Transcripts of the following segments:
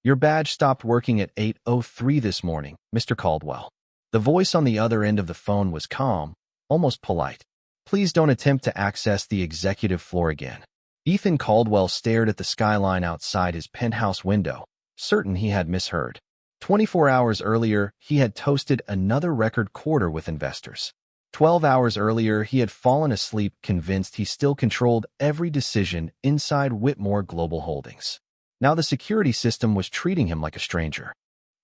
Your badge stopped working at 8:03 this morning, Mr. Caldwell. The voice on the other end of the phone was calm, almost polite. Please don't attempt to access the executive floor again. Ethan Caldwell stared at the skyline outside his penthouse window, certain he had misheard. 24 hours earlier, he had toasted another record quarter with investors. 12 hours earlier, he had fallen asleep convinced he still controlled every decision inside Whitmore Global Holdings. Now the security system was treating him like a stranger.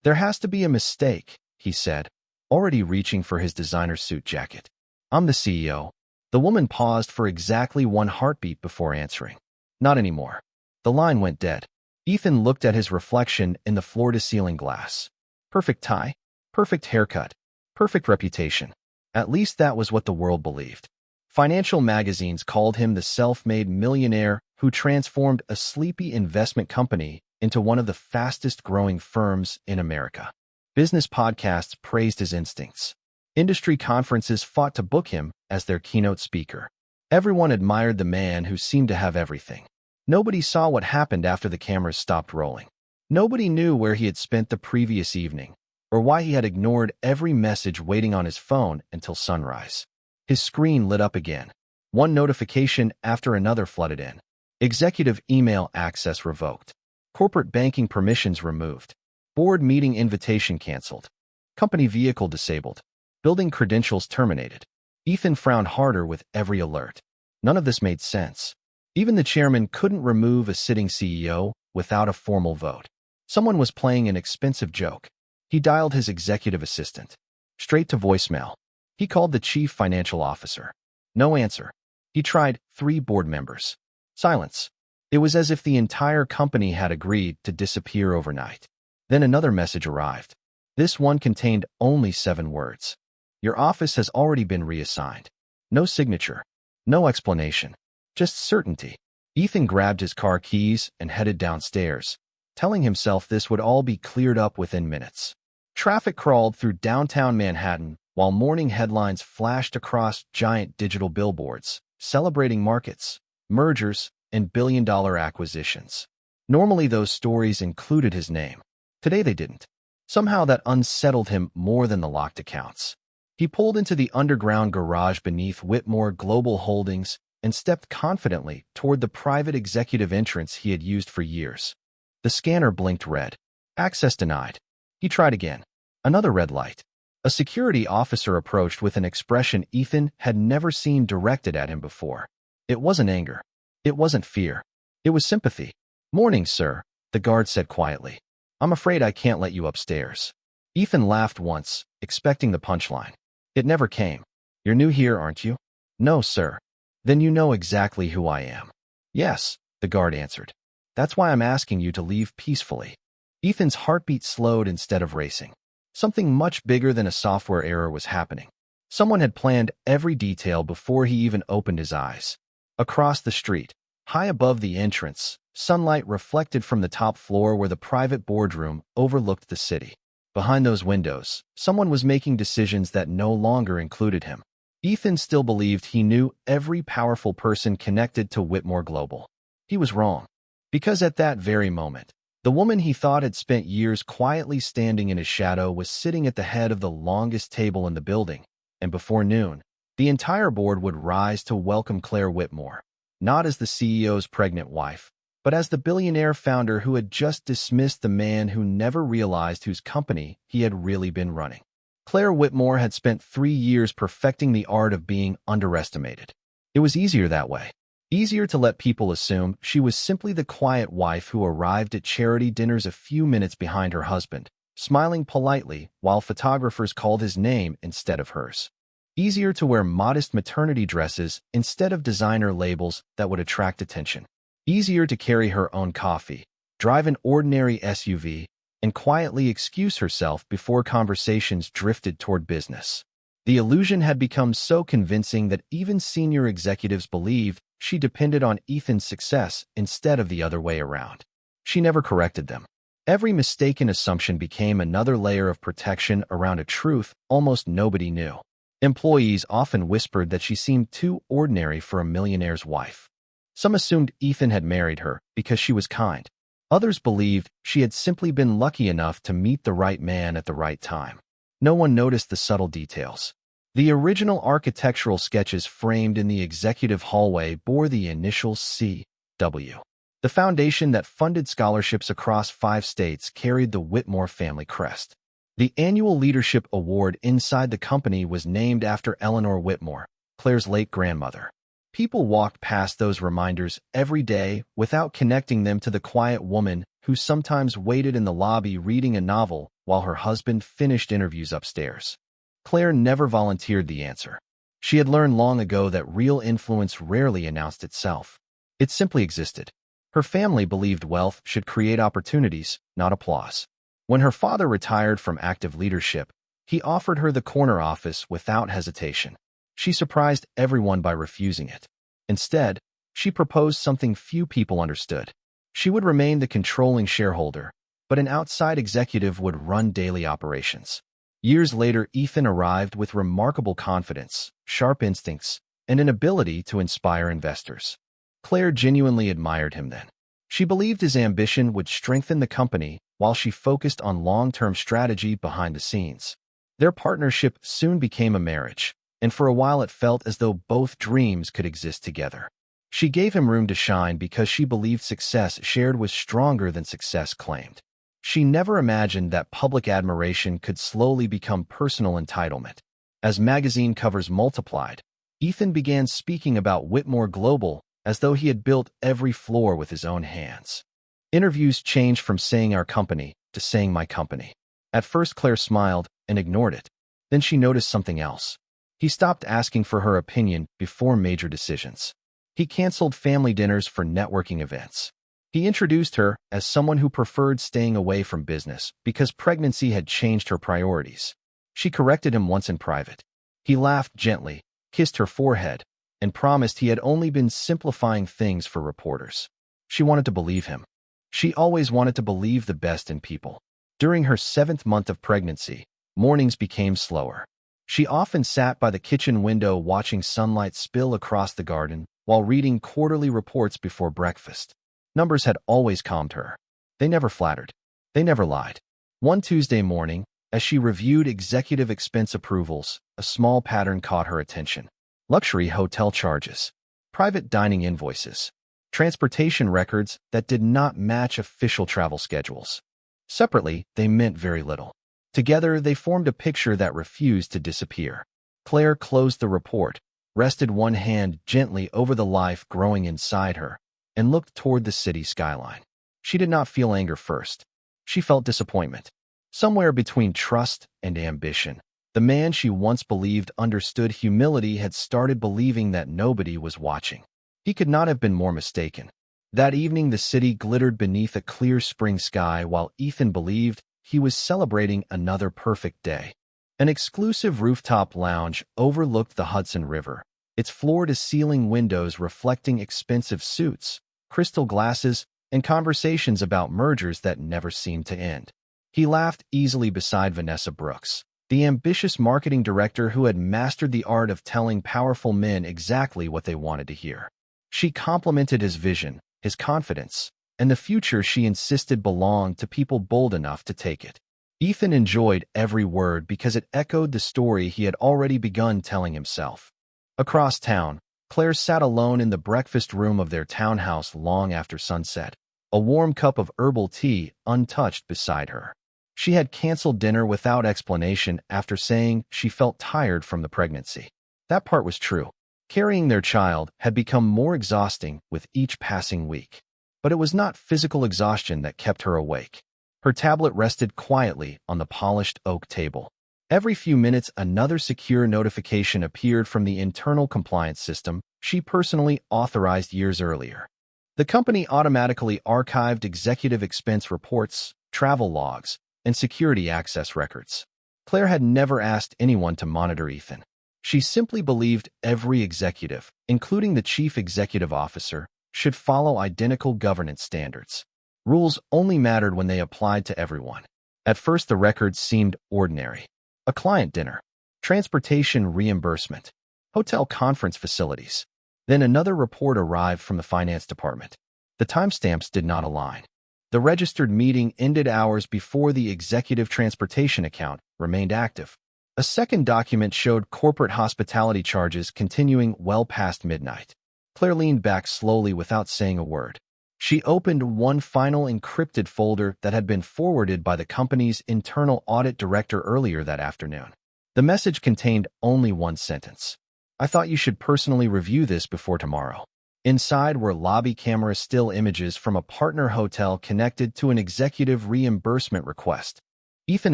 There has to be a mistake, he said, already reaching for his designer suit jacket. I'm the CEO. The woman paused for exactly one heartbeat before answering. Not anymore. The line went dead. Ethan looked at his reflection in the floor-to-ceiling glass. Perfect tie, perfect haircut, perfect reputation. At least that was what the world believed. Financial magazines called him the self-made millionaire who transformed a sleepy investment company into one of the fastest-growing firms in America. Business podcasts praised his instincts. Industry conferences fought to book him as their keynote speaker. Everyone admired the man who seemed to have everything. Nobody saw what happened after the cameras stopped rolling. Nobody knew where he had spent the previous evening, or why he had ignored every message waiting on his phone until sunrise. His screen lit up again. One notification after another flooded in. Executive email access revoked. Corporate banking permissions removed. Board meeting invitation canceled. Company vehicle disabled. Building credentials terminated. Ethan frowned harder with every alert. None of this made sense. Even the chairman couldn't remove a sitting CEO without a formal vote. Someone was playing an expensive joke. He dialed his executive assistant. Straight to voicemail. He called the chief financial officer. No answer. He tried 3 board members. Silence. It was as if the entire company had agreed to disappear overnight. Then another message arrived. This one contained only 7 words. Your office has already been reassigned. No signature. No explanation. Just certainty. Ethan grabbed his car keys and headed downstairs, telling himself this would all be cleared up within minutes. Traffic crawled through downtown Manhattan while morning headlines flashed across giant digital billboards, celebrating markets, mergers, and billion-dollar acquisitions. Normally those stories included his name. Today they didn't. Somehow that unsettled him more than the locked accounts. He pulled into the underground garage beneath Whitmore Global Holdings and stepped confidently toward the private executive entrance he had used for years. The scanner blinked red. Access denied. He tried again. Another red light. A security officer approached with an expression Ethan had never seen directed at him before. It wasn't anger. It wasn't fear. It was sympathy. Morning, sir, the guard said quietly. I'm afraid I can't let you upstairs. Ethan laughed once, expecting the punchline. It never came. You're new here, aren't you? No, sir. Then you know exactly who I am. Yes, the guard answered. That's why I'm asking you to leave peacefully. Ethan's heartbeat slowed instead of racing. Something much bigger than a software error was happening. Someone had planned every detail before he even opened his eyes. Across the street, high above the entrance, sunlight reflected from the top floor where the private boardroom overlooked the city. Behind those windows, someone was making decisions that no longer included him. Ethan still believed he knew every powerful person connected to Whitmore Global. He was wrong. Because at that very moment, the woman he thought had spent years quietly standing in his shadow was sitting at the head of the longest table in the building, and before noon, the entire board would rise to welcome Claire Whitmore, not as the CEO's pregnant wife, but as the billionaire founder who had just dismissed the man who never realized whose company he had really been running. Claire Whitmore had spent 3 years perfecting the art of being underestimated. It was easier that way. Easier to let people assume she was simply the quiet wife who arrived at charity dinners a few minutes behind her husband, smiling politely while photographers called his name instead of hers. Easier to wear modest maternity dresses instead of designer labels that would attract attention. Easier to carry her own coffee, drive an ordinary SUV, and quietly excuse herself before conversations drifted toward business. The illusion had become so convincing that even senior executives believed she depended on Ethan's success instead of the other way around. She never corrected them. Every mistaken assumption became another layer of protection around a truth almost nobody knew. Employees often whispered that she seemed too ordinary for a millionaire's wife. Some assumed Ethan had married her because she was kind. Others believed she had simply been lucky enough to meet the right man at the right time. No one noticed the subtle details. The original architectural sketches framed in the executive hallway bore the initials C.W. The foundation that funded scholarships across 5 states carried the Whitmore family crest. The annual leadership award inside the company was named after Eleanor Whitmore, Claire's late grandmother. People walked past those reminders every day without connecting them to the quiet woman who sometimes waited in the lobby reading a novel while her husband finished interviews upstairs. Claire never volunteered the answer. She had learned long ago that real influence rarely announced itself. It simply existed. Her family believed wealth should create opportunities, not applause. When her father retired from active leadership, he offered her the corner office without hesitation. She surprised everyone by refusing it. Instead, she proposed something few people understood. She would remain the controlling shareholder, but an outside executive would run daily operations. Years later, Ethan arrived with remarkable confidence, sharp instincts, and an ability to inspire investors. Claire genuinely admired him then. She believed his ambition would strengthen the company while she focused on long-term strategy behind the scenes. Their partnership soon became a marriage, and for a while it felt as though both dreams could exist together. She gave him room to shine because she believed success shared was stronger than success claimed. She never imagined that public admiration could slowly become personal entitlement. As magazine covers multiplied, Ethan began speaking about Whitmore Global as though he had built every floor with his own hands. Interviews changed from saying our company to saying my company. At first, Claire smiled and ignored it. Then she noticed something else. He stopped asking for her opinion before major decisions. He canceled family dinners for networking events. He introduced her as someone who preferred staying away from business because pregnancy had changed her priorities. She corrected him once in private. He laughed gently, kissed her forehead, and promised he had only been simplifying things for reporters. She wanted to believe him. She always wanted to believe the best in people. During her 7th month of pregnancy, mornings became slower. She often sat by the kitchen window watching sunlight spill across the garden while reading quarterly reports before breakfast. Numbers had always calmed her. They never flattered. They never lied. One Tuesday morning, as she reviewed executive expense approvals, a small pattern caught her attention. Luxury hotel charges, private dining invoices, transportation records that did not match official travel schedules. Separately, they meant very little. Together, they formed a picture that refused to disappear. Claire closed the report, rested one hand gently over the life growing inside her, and looked toward the city skyline. She did not feel anger first. She felt disappointment. Somewhere between trust and ambition, the man she once believed understood humility had started believing that nobody was watching. He could not have been more mistaken. That evening, the city glittered beneath a clear spring sky while Ethan believed he was celebrating another perfect day. An exclusive rooftop lounge overlooked the Hudson River, its floor-to-ceiling windows reflecting expensive suits, crystal glasses, and conversations about mergers that never seemed to end. He laughed easily beside Vanessa Brooks, the ambitious marketing director who had mastered the art of telling powerful men exactly what they wanted to hear. She complimented his vision, his confidence, and the future she insisted belonged to people bold enough to take it. Ethan enjoyed every word because it echoed the story he had already begun telling himself. Across town, Claire sat alone in the breakfast room of their townhouse long after sunset, a warm cup of herbal tea untouched beside her. She had canceled dinner without explanation after saying she felt tired from the pregnancy. That part was true. Carrying their child had become more exhausting with each passing week. But it was not physical exhaustion that kept her awake. Her tablet rested quietly on the polished oak table. Every few minutes, another secure notification appeared from the internal compliance system she personally authorized years earlier. The company automatically archived executive expense reports, travel logs, and security access records. Claire had never asked anyone to monitor Ethan. She simply believed every executive, including the chief executive officer, should follow identical governance standards. Rules only mattered when they applied to everyone. At first, the records seemed ordinary. A client dinner, transportation reimbursement, hotel conference facilities. Then another report arrived from the finance department. The timestamps did not align. The registered meeting ended hours before the executive transportation account remained active. A second document showed corporate hospitality charges continuing well past midnight. Claire leaned back slowly without saying a word. She opened one final encrypted folder that had been forwarded by the company's internal audit director earlier that afternoon. The message contained only one sentence. "I thought you should personally review this before tomorrow." Inside were lobby camera still images from a partner hotel connected to an executive reimbursement request. Ethan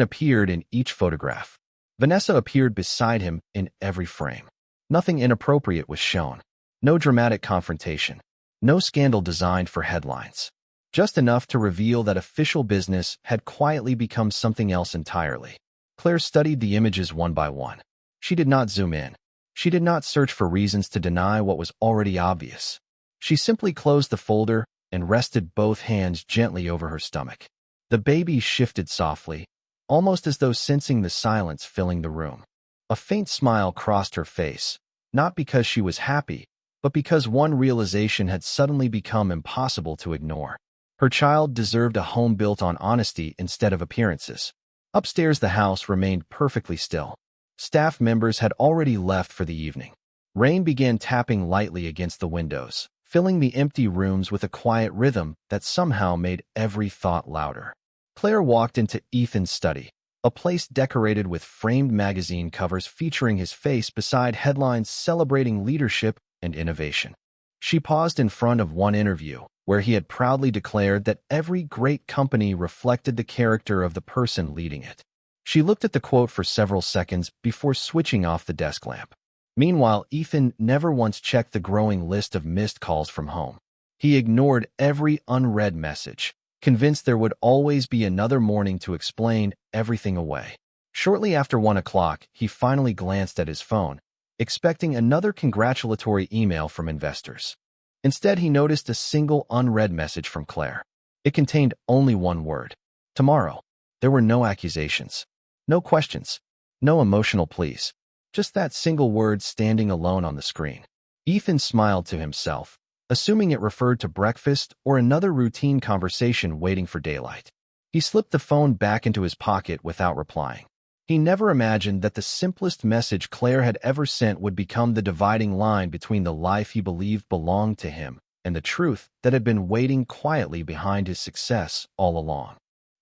appeared in each photograph. Vanessa appeared beside him in every frame. Nothing inappropriate was shown. No dramatic confrontation. No scandal designed for headlines. Just enough to reveal that official business had quietly become something else entirely. Claire studied the images one by one. She did not zoom in. She did not search for reasons to deny what was already obvious. She simply closed the folder and rested both hands gently over her stomach. The baby shifted softly, almost as though sensing the silence filling the room. A faint smile crossed her face, not because she was happy, but because one realization had suddenly become impossible to ignore. Her child deserved a home built on honesty instead of appearances. Upstairs, the house remained perfectly still. Staff members had already left for the evening. Rain began tapping lightly against the windows, filling the empty rooms with a quiet rhythm that somehow made every thought louder. Claire walked into Ethan's study, a place decorated with framed magazine covers featuring his face beside headlines celebrating leadership and innovation. She paused in front of one interview, where he had proudly declared that every great company reflected the character of the person leading it. She looked at the quote for several seconds before switching off the desk lamp. Meanwhile, Ethan never once checked the growing list of missed calls from home. He ignored every unread message, convinced there would always be another morning to explain everything away. Shortly after 1 o'clock, he finally glanced at his phone, expecting another congratulatory email from investors. Instead, he noticed a single unread message from Claire. It contained only one word: tomorrow. There were no accusations, no questions, no emotional pleas. Just that single word standing alone on the screen. Ethan smiled to himself, assuming it referred to breakfast or another routine conversation waiting for daylight. He slipped the phone back into his pocket without replying. He never imagined that the simplest message Claire had ever sent would become the dividing line between the life he believed belonged to him and the truth that had been waiting quietly behind his success all along.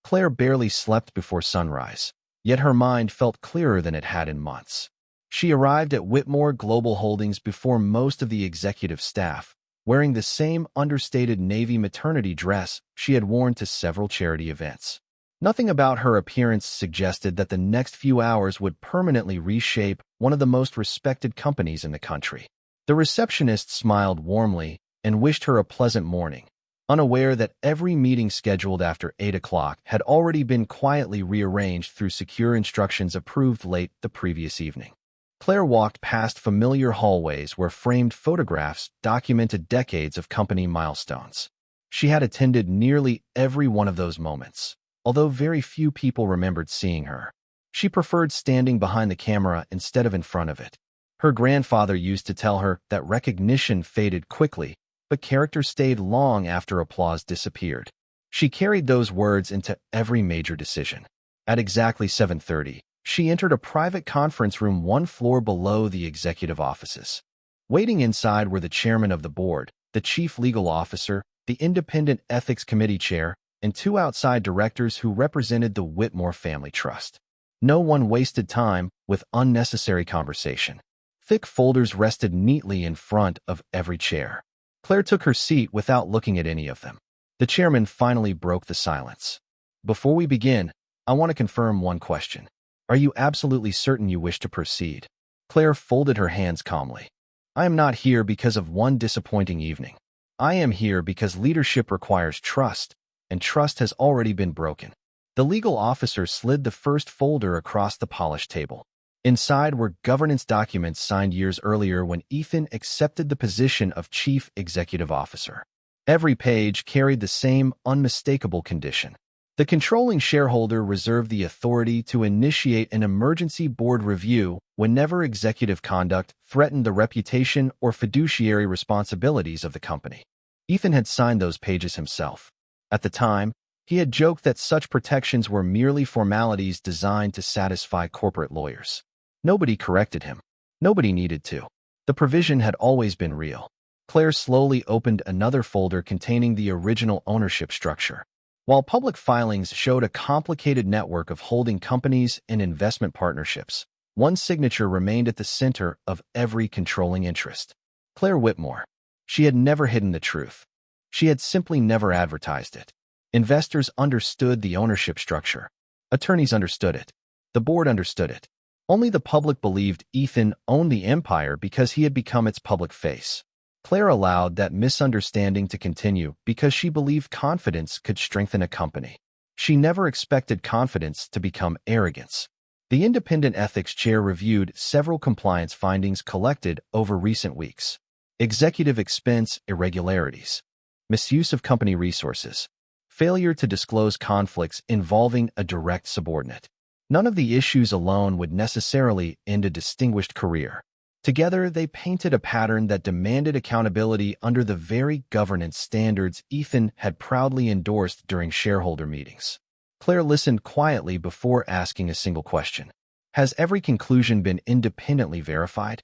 Claire barely slept before sunrise, yet her mind felt clearer than it had in months. She arrived at Whitmore Global Holdings before most of the executive staff, wearing the same understated navy maternity dress she had worn to several charity events. Nothing about her appearance suggested that the next few hours would permanently reshape one of the most respected companies in the country. The receptionist smiled warmly and wished her a pleasant morning, unaware that every meeting scheduled after 8 o'clock had already been quietly rearranged through secure instructions approved late the previous evening. Claire walked past familiar hallways where framed photographs documented decades of company milestones. She had attended nearly every one of those moments, although very few people remembered seeing her. She preferred standing behind the camera instead of in front of it. Her grandfather used to tell her that recognition faded quickly, but character stayed long after applause disappeared. She carried those words into every major decision. At exactly 7:30, she entered a private conference room one floor below the executive offices. Waiting inside were the chairman of the board, the chief legal officer, the independent ethics committee chair, and 2 outside directors who represented the Whitmore Family Trust. No one wasted time with unnecessary conversation. Thick folders rested neatly in front of every chair. Claire took her seat without looking at any of them. The chairman finally broke the silence. "Before we begin, I want to confirm one question. Are you absolutely certain you wish to proceed?" Claire folded her hands calmly. "I am not here because of one disappointing evening. I am here because leadership requires trust, and trust has already been broken." The legal officer slid the first folder across the polished table. Inside were governance documents signed years earlier when Ethan accepted the position of chief executive officer. Every page carried the same unmistakable condition. The controlling shareholder reserved the authority to initiate an emergency board review whenever executive conduct threatened the reputation or fiduciary responsibilities of the company. Ethan had signed those pages himself. At the time, He had joked that such protections were merely formalities designed to satisfy corporate lawyers. Nobody corrected him. Nobody needed to. The provision had always been real. Claire slowly opened another folder containing the original ownership structure. While public filings showed a complicated network of holding companies and investment partnerships, one signature remained at the center of every controlling interest. Claire Whitmore. She had never hidden the truth. She had simply never advertised it. Investors understood the ownership structure. Attorneys understood it. The board understood it. Only the public believed Ethan owned the empire because he had become its public face. Claire allowed that misunderstanding to continue because she believed confidence could strengthen a company. She never expected confidence to become arrogance. The independent ethics chair reviewed several compliance findings collected over recent weeks. Executive expense irregularities, misuse of company resources, failure to disclose conflicts involving a direct subordinate. None of the issues alone would necessarily end a distinguished career. Together, they painted a pattern that demanded accountability under the very governance standards Ethan had proudly endorsed during shareholder meetings. Claire listened quietly before asking a single question. Has every conclusion been independently verified?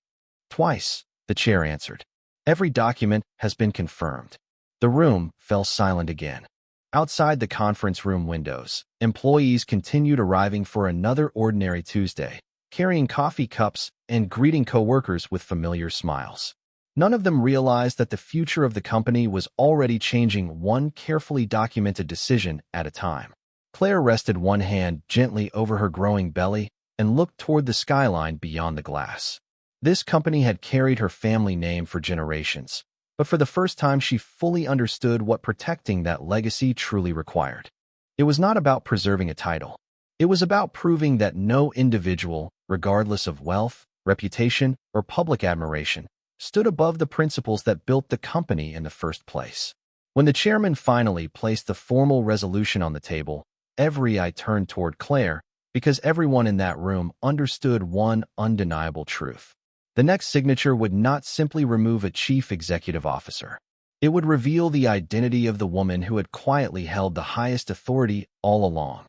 Twice, the chair answered. Every document has been confirmed. The room fell silent again. Outside the conference room windows, employees continued arriving for another ordinary Tuesday, carrying coffee cups and greeting coworkers with familiar smiles. None of them realized that the future of the company was already changing one carefully documented decision at a time. Claire rested one hand gently over her growing belly and looked toward the skyline beyond the glass. This company had carried her family name for generations, but for the first time she fully understood what protecting that legacy truly required. It was not about preserving a title. It was about proving that no individual, regardless of wealth, reputation, or public admiration, stood above the principles that built the company in the first place. When the chairman finally placed the formal resolution on the table, every eye turned toward Claire because everyone in that room understood one undeniable truth. The next signature would not simply remove a chief executive officer. It would reveal the identity of the woman who had quietly held the highest authority all along.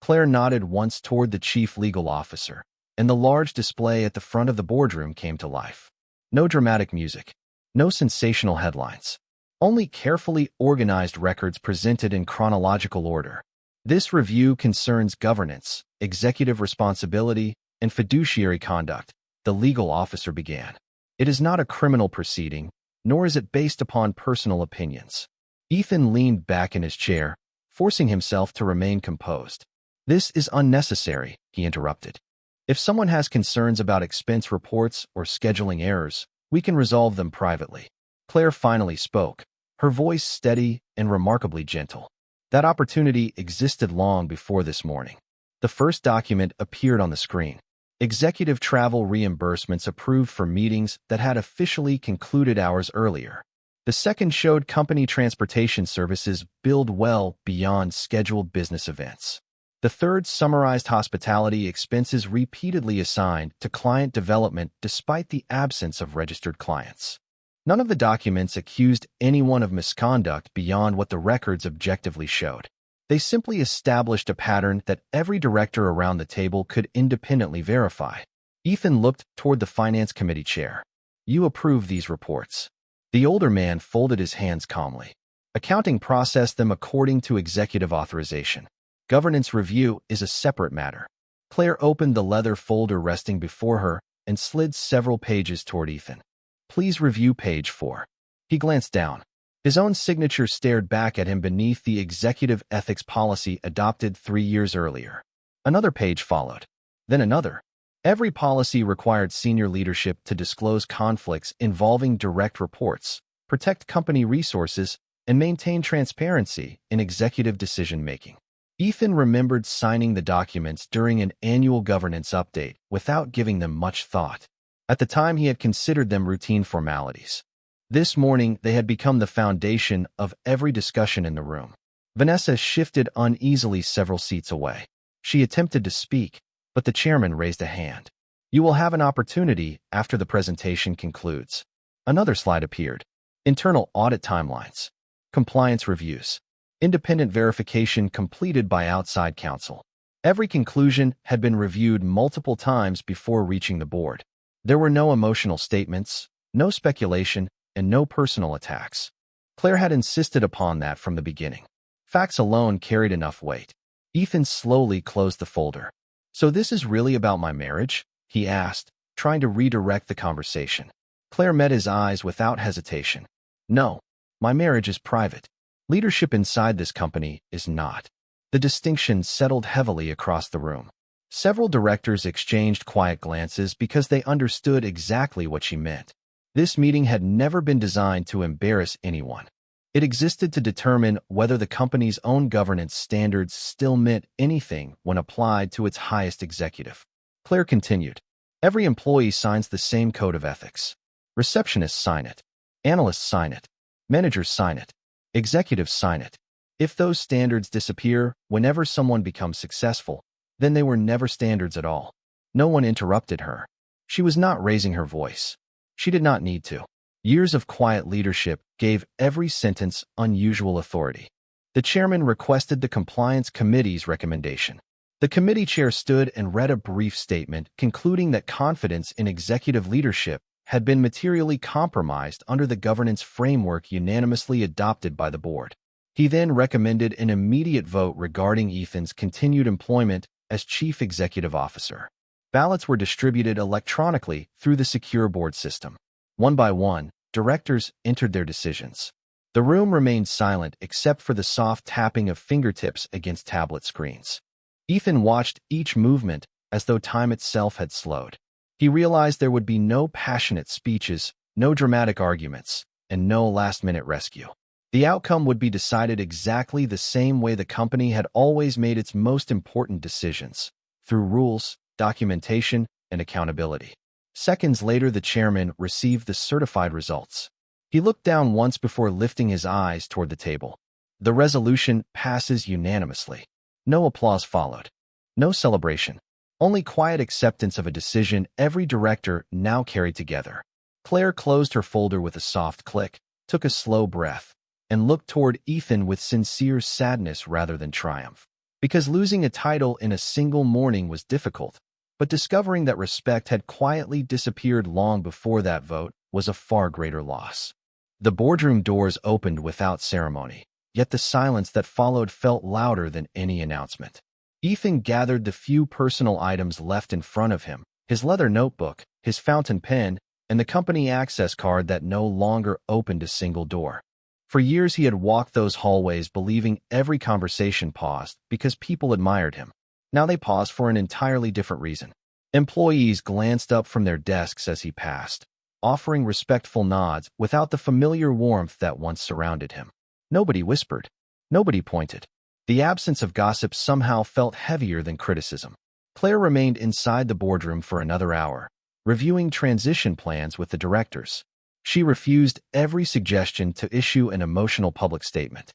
Claire nodded once toward the chief legal officer, and the large display at the front of the boardroom came to life. No dramatic music, no sensational headlines, only carefully organized records presented in chronological order. This review concerns governance, executive responsibility, and fiduciary conduct, the legal officer began. It is not a criminal proceeding, nor is it based upon personal opinions. Ethan leaned back in his chair, forcing himself to remain composed. This is unnecessary, he interrupted. If someone has concerns about expense reports or scheduling errors, we can resolve them privately. Claire finally spoke, her voice steady and remarkably gentle. That opportunity existed long before this morning. The first document appeared on the screen. Executive travel reimbursements approved for meetings that had officially concluded hours earlier. The second showed company transportation services billed well beyond scheduled business events. The third summarized hospitality expenses repeatedly assigned to client development despite the absence of registered clients. None of the documents accused anyone of misconduct beyond what the records objectively showed. They simply established a pattern that every director around the table could independently verify. Ethan looked toward the finance committee chair. You approve these reports. The older man folded his hands calmly. Accounting processed them according to executive authorization. Governance review is a separate matter. Claire opened the leather folder resting before her and slid several pages toward Ethan. Please review page 4. He glanced down. His own signature stared back at him beneath the executive ethics policy adopted 3 years earlier. Another page followed. Then another. Every policy required senior leadership to disclose conflicts involving direct reports, protect company resources, and maintain transparency in executive decision-making. Ethan remembered signing the documents during an annual governance update without giving them much thought. At the time, he had considered them routine formalities. This morning, they had become the foundation of every discussion in the room. Vanessa shifted uneasily several seats away. She attempted to speak, but the chairman raised a hand. You will have an opportunity after the presentation concludes. Another slide appeared. Internal audit timelines. Compliance reviews. Independent verification completed by outside counsel. Every conclusion had been reviewed multiple times before reaching the board. There were no emotional statements, no speculation, and no personal attacks. Claire had insisted upon that from the beginning. Facts alone carried enough weight. Ethan slowly closed the folder. "So this is really about my marriage?" he asked, trying to redirect the conversation. Claire met his eyes without hesitation. "No, my marriage is private. Leadership inside this company is not." The distinction settled heavily across the room. Several directors exchanged quiet glances because they understood exactly what she meant. This meeting had never been designed to embarrass anyone. It existed to determine whether the company's own governance standards still meant anything when applied to its highest executive. Claire continued, "Every employee signs the same code of ethics. Receptionists sign it. Analysts sign it. Managers sign it. Executives sign it. If those standards disappear whenever someone becomes successful, then they were never standards at all." No one interrupted her. She was not raising her voice. She did not need to. Years of quiet leadership gave every sentence unusual authority. The chairman requested the compliance committee's recommendation. The committee chair stood and read a brief statement concluding that confidence in executive leadership had been materially compromised under the governance framework unanimously adopted by the board. He then recommended an immediate vote regarding Ethan's continued employment as chief executive officer. Ballots were distributed electronically through the secure board system. One by one, directors entered their decisions. The room remained silent except for the soft tapping of fingertips against tablet screens. Ethan watched each movement as though time itself had slowed. He realized there would be no passionate speeches, no dramatic arguments, and no last-minute rescue. The outcome would be decided exactly the same way the company had always made its most important decisions, through rules, documentation, and accountability. Seconds later, the chairman received the certified results. He looked down once before lifting his eyes toward the table. The resolution passes unanimously. No applause followed. No celebration. Only quiet acceptance of a decision every director now carried together. Claire closed her folder with a soft click, took a slow breath, and looked toward Ethan with sincere sadness rather than triumph. Because losing a title in a single morning was difficult, but discovering that respect had quietly disappeared long before that vote was a far greater loss. The boardroom doors opened without ceremony, yet the silence that followed felt louder than any announcement. Ethan gathered the few personal items left in front of him, his leather notebook, his fountain pen, and the company access card that no longer opened a single door. For years he had walked those hallways believing every conversation paused because people admired him. Now they paused for an entirely different reason. Employees glanced up from their desks as he passed, offering respectful nods without the familiar warmth that once surrounded him. Nobody whispered. Nobody pointed. The absence of gossip somehow felt heavier than criticism. Claire remained inside the boardroom for another hour, reviewing transition plans with the directors. She refused every suggestion to issue an emotional public statement.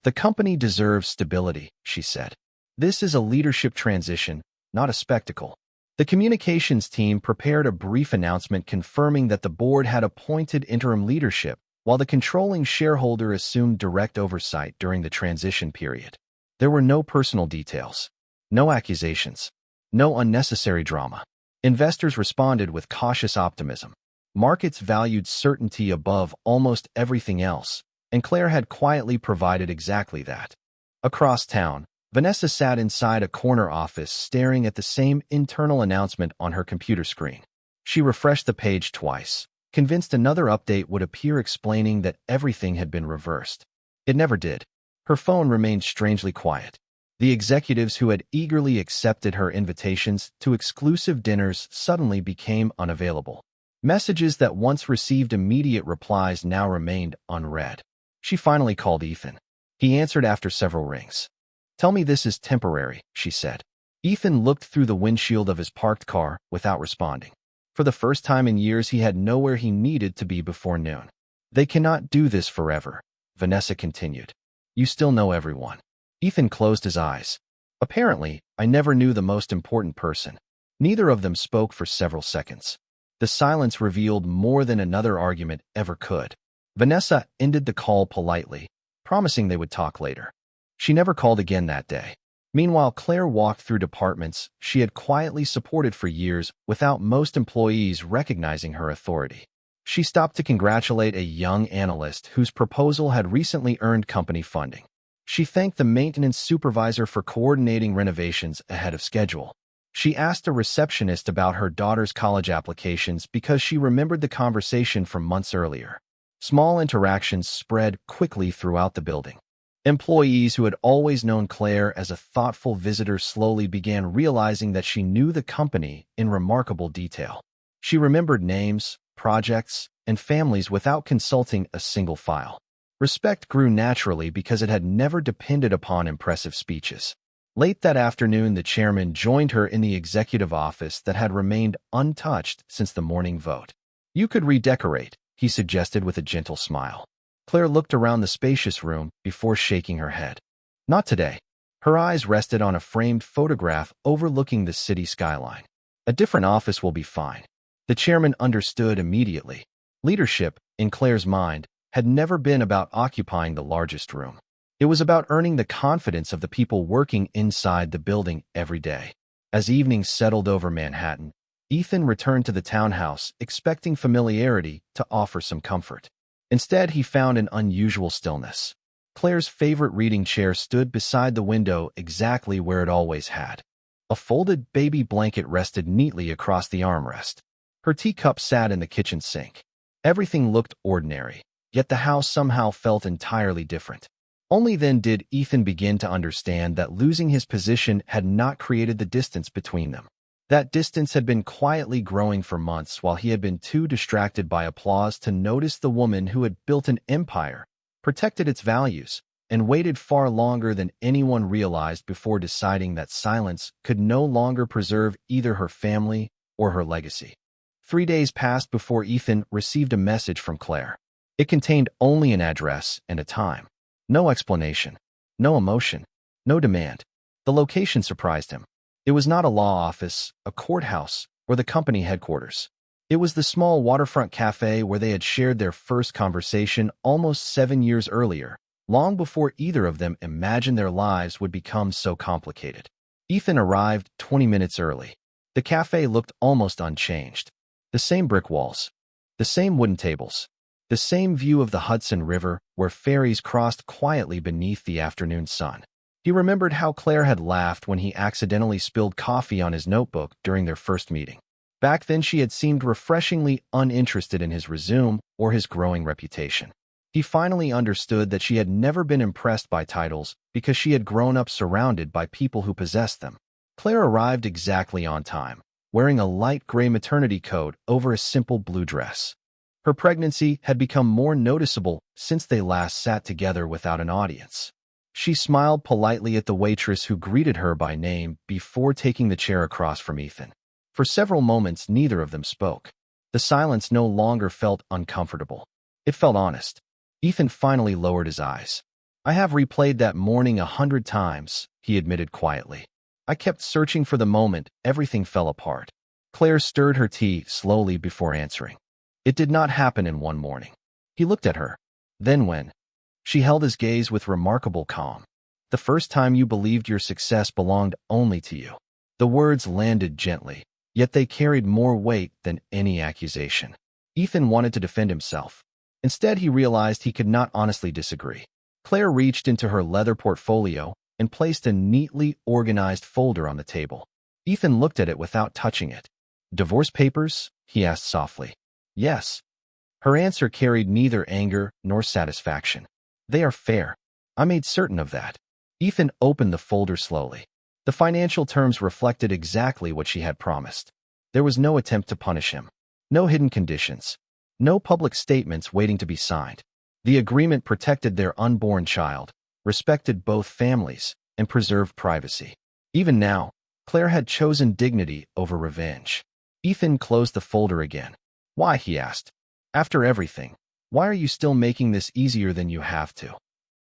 "The company deserves stability," she said. "This is a leadership transition, not a spectacle." The communications team prepared a brief announcement confirming that the board had appointed interim leadership, while the controlling shareholder assumed direct oversight during the transition period. There were no personal details, no accusations, no unnecessary drama. Investors responded with cautious optimism. Markets valued certainty above almost everything else, and Claire had quietly provided exactly that. Across town, Vanessa sat inside a corner office staring at the same internal announcement on her computer screen. She refreshed the page twice, convinced another update would appear explaining that everything had been reversed. It never did. Her phone remained strangely quiet. The executives who had eagerly accepted her invitations to exclusive dinners suddenly became unavailable. Messages that once received immediate replies now remained unread. She finally called Ethan. He answered after several rings. "Tell me this is temporary," she said. Ethan looked through the windshield of his parked car without responding. For the first time in years, he had nowhere he needed to be before noon. "They cannot do this forever," Vanessa continued. "You still know everyone." Ethan closed his eyes. "Apparently, I never knew the most important person." Neither of them spoke for several seconds. The silence revealed more than another argument ever could. Vanessa ended the call politely, promising they would talk later. She never called again that day. Meanwhile, Claire walked through departments she had quietly supported for years without most employees recognizing her authority. She stopped to congratulate a young analyst whose proposal had recently earned company funding. She thanked the maintenance supervisor for coordinating renovations ahead of schedule. She asked a receptionist about her daughter's college applications because she remembered the conversation from months earlier. Small interactions spread quickly throughout the building. Employees who had always known Claire as a thoughtful visitor slowly began realizing that she knew the company in remarkable detail. She remembered names, projects, and families without consulting a single file. Respect grew naturally because it had never depended upon impressive speeches. Late that afternoon, the chairman joined her in the executive office that had remained untouched since the morning vote. "You could redecorate," he suggested with a gentle smile. Claire looked around the spacious room before shaking her head. Not today. Her eyes rested on a framed photograph overlooking the city skyline. "A different office will be fine." The chairman understood immediately. Leadership, in Claire's mind, had never been about occupying the largest room. It was about earning the confidence of the people working inside the building every day. As evening settled over Manhattan, Ethan returned to the townhouse, expecting familiarity to offer some comfort. Instead, he found an unusual stillness. Claire's favorite reading chair stood beside the window exactly where it always had. A folded baby blanket rested neatly across the armrest. Her teacup sat in the kitchen sink. Everything looked ordinary, yet the house somehow felt entirely different. Only then did Ethan begin to understand that losing his position had not created the distance between them. That distance had been quietly growing for months while he had been too distracted by applause to notice the woman who had built an empire, protected its values, and waited far longer than anyone realized before deciding that silence could no longer preserve either her family or her legacy. 3 days passed before Ethan received a message from Claire. It contained only an address and a time. No explanation, no emotion, no demand. The location surprised him. It was not a law office, a courthouse, or the company headquarters. It was the small waterfront cafe where they had shared their first conversation almost 7 years earlier, long before either of them imagined their lives would become so complicated. Ethan arrived 20 minutes early. The cafe looked almost unchanged. The same brick walls, the same wooden tables, the same view of the Hudson River where ferries crossed quietly beneath the afternoon sun. He remembered how Claire had laughed when he accidentally spilled coffee on his notebook during their first meeting. Back then, she had seemed refreshingly uninterested in his resume or his growing reputation. He finally understood that she had never been impressed by titles because she had grown up surrounded by people who possessed them. Claire arrived exactly on time, wearing a light gray maternity coat over a simple blue dress. Her pregnancy had become more noticeable since they last sat together without an audience. She smiled politely at the waitress who greeted her by name before taking the chair across from Ethan. For several moments, neither of them spoke. The silence no longer felt uncomfortable. It felt honest. Ethan finally lowered his eyes. "I have replayed that morning 100 times," he admitted quietly. "I kept searching for the moment everything fell apart." Claire stirred her tea slowly before answering. "It did not happen in one morning." He looked at her. "Then when?" She held his gaze with remarkable calm. "The first time you believed your success belonged only to you." The words landed gently, yet they carried more weight than any accusation. Ethan wanted to defend himself. Instead, he realized he could not honestly disagree. Claire reached into her leather portfolio and placed a neatly organized folder on the table. Ethan looked at it without touching it. "Divorce papers?" he asked softly. "Yes." Her answer carried neither anger nor satisfaction. "They are fair. I made certain of that." Ethan opened the folder slowly. The financial terms reflected exactly what she had promised. There was no attempt to punish him. No hidden conditions. No public statements waiting to be signed. The agreement protected their unborn child, respected both families, and preserved privacy. Even now, Claire had chosen dignity over revenge. Ethan closed the folder again. "Why?" he asked. "After everything, why are you still making this easier than you have to?"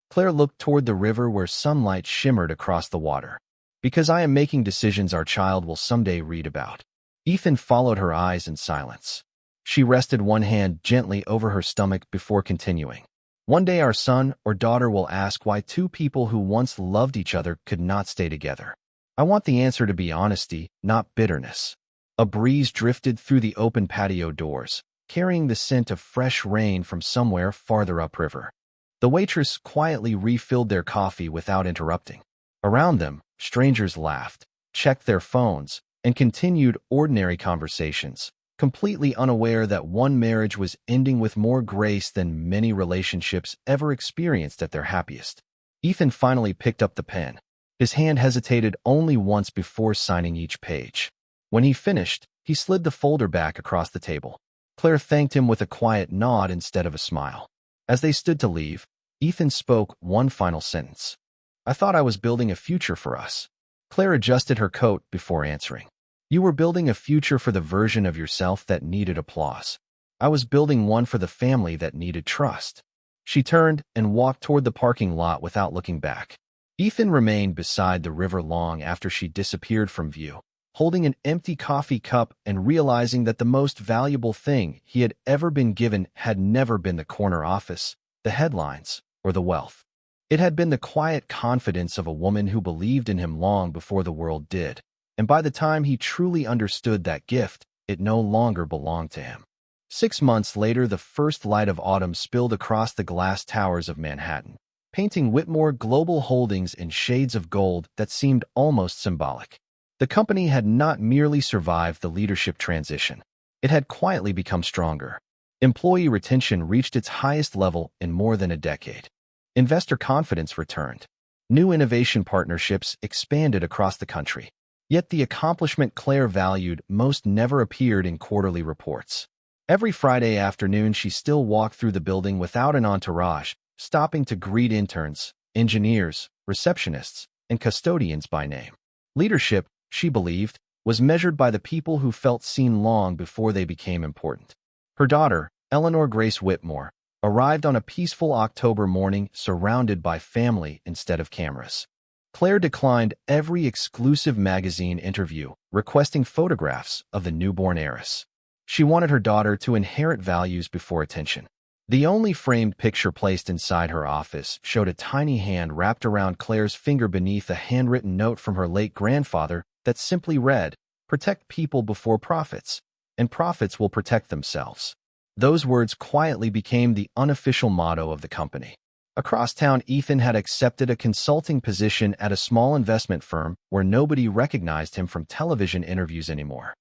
Claire looked toward the river where sunlight shimmered across the water. "Because I am making decisions our child will someday read about." Ethan followed her eyes in silence. She rested one hand gently over her stomach before continuing. One day our son or daughter will ask why two people who once loved each other could not stay together. I want the answer to be honesty, not bitterness. A breeze drifted through the open patio doors, carrying the scent of fresh rain from somewhere farther upriver. The waitress quietly refilled their coffee without interrupting. Around them, strangers laughed, checked their phones, and continued ordinary conversations, completely unaware that one marriage was ending with more grace than many relationships ever experienced at their happiest. Ethan finally picked up the pen. His hand hesitated only once before signing each page. When he finished, he slid the folder back across the table. Claire thanked him with a quiet nod instead of a smile. As they stood to leave, Ethan spoke one final sentence. I thought I was building a future for us. Claire adjusted her coat before answering. You were building a future for the version of yourself that needed applause. I was building one for the family that needed trust. She turned and walked toward the parking lot without looking back. Ethan remained beside the river long after she disappeared from view, holding an empty coffee cup and realizing that the most valuable thing he had ever been given had never been the corner office, the headlines, or the wealth. It had been the quiet confidence of a woman who believed in him long before the world did, and by the time he truly understood that gift, it no longer belonged to him. 6 months later, the first light of autumn spilled across the glass towers of Manhattan, painting Whitmore Global Holdings in shades of gold that seemed almost symbolic. The company had not merely survived the leadership transition. It had quietly become stronger. Employee retention reached its highest level in more than a decade. Investor confidence returned. New innovation partnerships expanded across the country. Yet the accomplishment Claire valued most never appeared in quarterly reports. Every Friday afternoon, she still walked through the building without an entourage, stopping to greet interns, engineers, receptionists, and custodians by name. Leadership, she believed, was measured by the people who felt seen long before they became important. Her daughter, Eleanor Grace Whitmore, arrived on a peaceful October morning surrounded by family instead of cameras. Claire declined every exclusive magazine interview, requesting photographs of the newborn heiress. She wanted her daughter to inherit values before attention. The only framed picture placed inside her office showed a tiny hand wrapped around Claire's finger beneath a handwritten note from her late grandfather that simply read, "Protect people before profits, and profits will protect themselves." Those words quietly became the unofficial motto of the company. Across town, Ethan had accepted a consulting position at a small investment firm where nobody recognized him from television interviews anymore.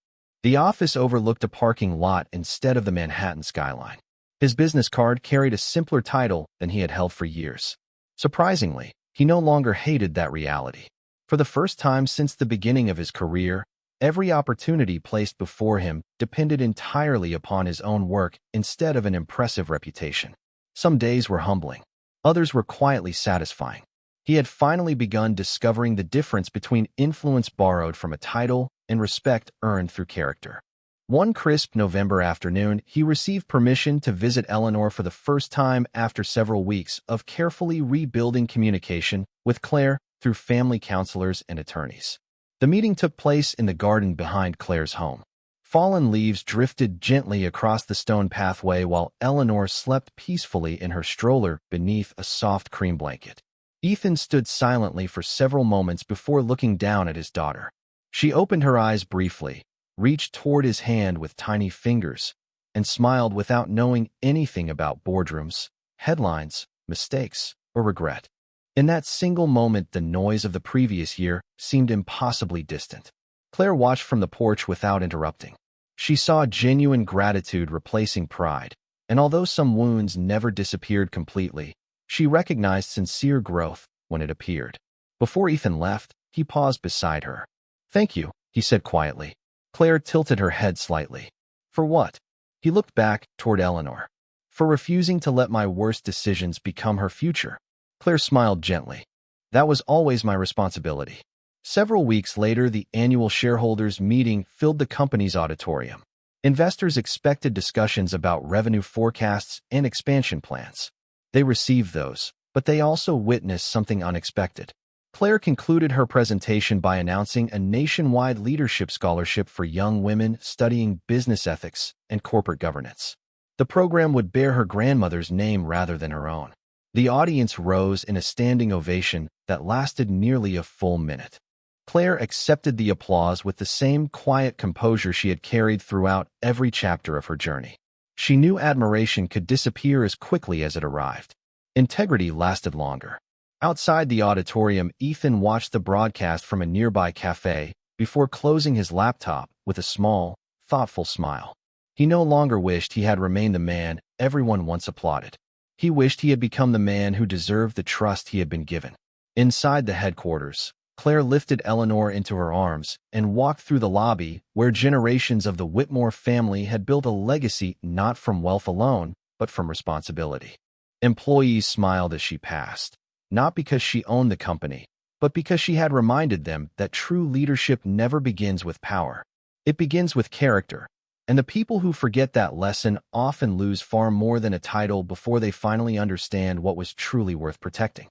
The office overlooked a parking lot instead of the Manhattan skyline. His business card carried a simpler title than he had held for years. Surprisingly, he no longer hated that reality. For the first time since the beginning of his career, every opportunity placed before him depended entirely upon his own work instead of an impressive reputation. Some days were humbling. Others were quietly satisfying. He had finally begun discovering the difference between influence borrowed from a title and respect earned through character. One crisp November afternoon, he received permission to visit Eleanor for the first time after several weeks of carefully rebuilding communication with Claire through family counselors and attorneys. The meeting took place in the garden behind Claire's home. Fallen leaves drifted gently across the stone pathway while Eleanor slept peacefully in her stroller beneath a soft cream blanket. Ethan stood silently for several moments before looking down at his daughter. She opened her eyes briefly, reached toward his hand with tiny fingers, and smiled without knowing anything about boardrooms, headlines, mistakes, or regret. In that single moment, the noise of the previous year seemed impossibly distant. Claire watched from the porch without interrupting. She saw genuine gratitude replacing pride, and although some wounds never disappeared completely, she recognized sincere growth when it appeared. Before Ethan left, he paused beside her. "Thank you," he said quietly. Claire tilted her head slightly. "For what?" He looked back toward Eleanor. "For refusing to let my worst decisions become her future." Claire smiled gently. "That was always my responsibility." Several weeks later, the annual shareholders' meeting filled the company's auditorium. Investors expected discussions about revenue forecasts and expansion plans. They received those, but they also witnessed something unexpected. Claire concluded her presentation by announcing a nationwide leadership scholarship for young women studying business ethics and corporate governance. The program would bear her grandmother's name rather than her own. The audience rose in a standing ovation that lasted nearly a full minute. Claire accepted the applause with the same quiet composure she had carried throughout every chapter of her journey. She knew admiration could disappear as quickly as it arrived. Integrity lasted longer. Outside the auditorium, Ethan watched the broadcast from a nearby cafe before closing his laptop with a small, thoughtful smile. He no longer wished he had remained the man everyone once applauded. He wished he had become the man who deserved the trust he had been given. Inside the headquarters, Claire lifted Eleanor into her arms and walked through the lobby where generations of the Whitmore family had built a legacy not from wealth alone, but from responsibility. Employees smiled as she passed, not because she owned the company, but because she had reminded them that true leadership never begins with power. It begins with character, and the people who forget that lesson often lose far more than a title before they finally understand what was truly worth protecting.